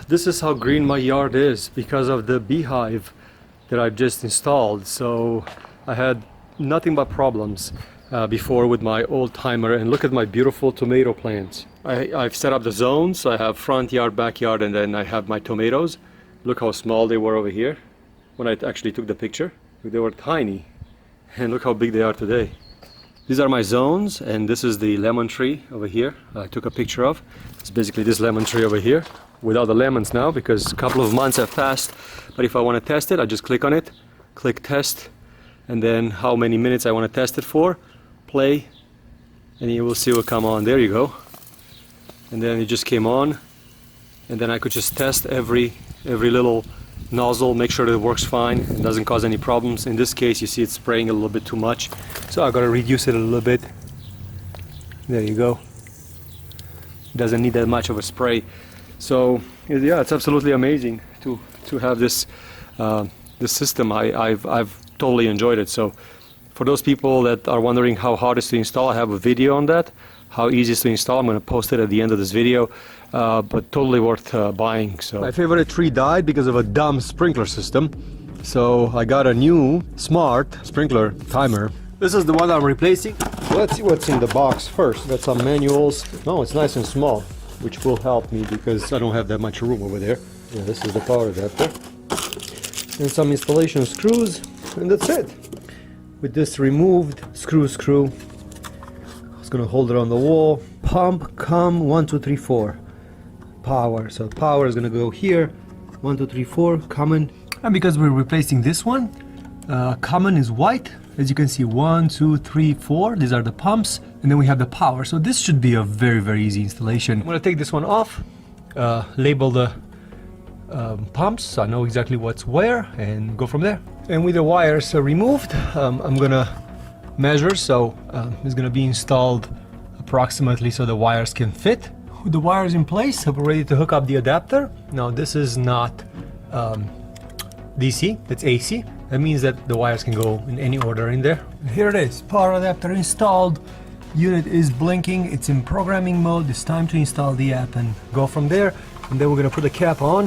This is how green my yard is because of the B-hyve that I've just installed. So I had nothing but problems before with my old timer, and look at my beautiful tomato plants. I've set up the zones. I have front yard, backyard, and then I have my tomatoes. Look how small they were over here when I actually took the picture. They were tiny, and look how big they are today. These are my zones, and this is the lemon tree over here I took a picture of. It's basically this lemon tree over here without the lemons now because a couple of months have passed. But if I want to test it, I just click on it, click test, and then how many minutes I want to test it for, play, and you will see what come on. There you go. And then it just came on, and then I could just test every little nozzle, make sure that it works fine and doesn't cause any problems. In this case, you see it's spraying a little bit too much, so I gotta reduce it a little bit. There you go. It doesn't need that much of a spray. So yeah, it's absolutely amazing to have this this system. I've totally enjoyed it. So for those people that are wondering how hard it is to install, I have a video on that, how easy it is to install. I'm going to post it at the end of this video, but totally worth buying. So my favorite tree died because of a dumb sprinkler system, so I got a new smart sprinkler timer. This is the one I'm replacing. Let's see what's in the box first. Got some manuals. No, it's nice and small, which will help me because I don't have that much room over there. Yeah, this is the power adapter and some installation screws, and that's it. With this removed screw, it's gonna hold it on the wall. Pump, come, 1, 2, 3, 4. Power, so power is gonna go here. 1, 2, 3, 4, common. And because we're replacing this one, common is white. As you can see, 1, 2, 3, 4. These are the pumps, and then we have the power. So this should be a very easy installation. I'm gonna take this one off, label the pumps, so I know exactly what's where, and go from there. And with the wires removed, I'm gonna measure, so it's gonna be installed approximately so the wires can fit. With the wires in place, we're ready to hook up the adapter. Now this is not DC, it's AC. That means that the wires can go in any order in there. And here it is, power adapter installed. Unit is blinking, it's in programming mode. It's time to install the app and go from there. And then we're gonna put the cap on,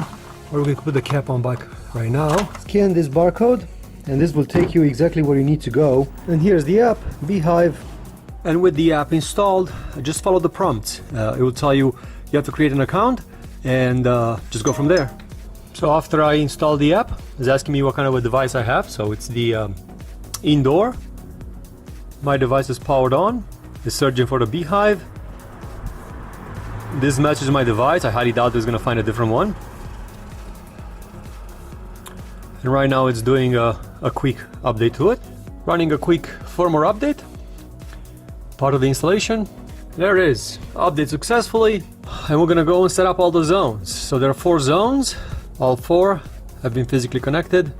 or we're gonna put the cap on back right now. Scan this barcode, and this will take you exactly where you need to go. And here's the app, B-hyve. And with the app installed, just follow the prompts. It will tell you you have to create an account and just go from there. So after I install the app, it's asking me what kind of a device I have. So it's the indoor. My device is powered on. It's searching for the B-hyve. This matches my device. I highly doubt it's going to find a different one. And right now it's doing a quick update to it. Running a quick firmware update. Part of the installation. There it is. Update successfully. And we're gonna go and set up all the zones. So there are 4 zones. All 4 have been physically connected.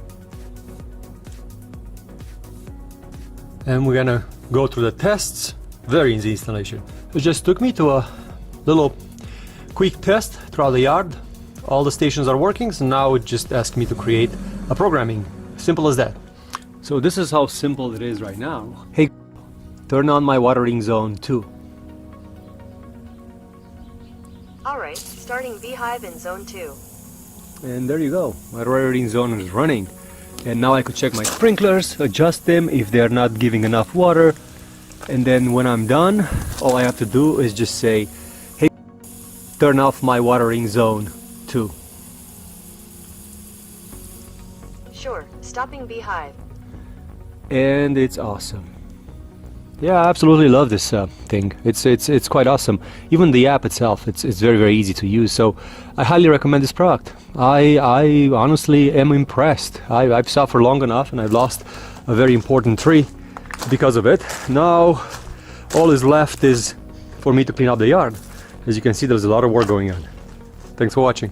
And we're gonna go through the tests. Very easy installation. It just took me to a little quick test throughout the yard. All the stations are working, so now it just asks me to create a programming. Simple as that. So this is how simple it is right now. Hey, turn on my watering zone 2. Alright, starting B-hyve in zone 2. And there you go, my watering zone is running. And now I could check my sprinklers, adjust them if they're not giving enough water. And then when I'm done, all I have to do is just say, hey, turn off my watering zone 2. Sure, stopping B-hyve. And it's awesome. Yeah, I absolutely love this thing. It's quite awesome. Even the app itself, it's very easy to use. So I highly recommend this product. I honestly am impressed. I've suffered long enough, and I've lost a very important tree because of it. Now all is left is for me to clean up the yard. As you can see, there's a lot of work going on. Thanks for watching.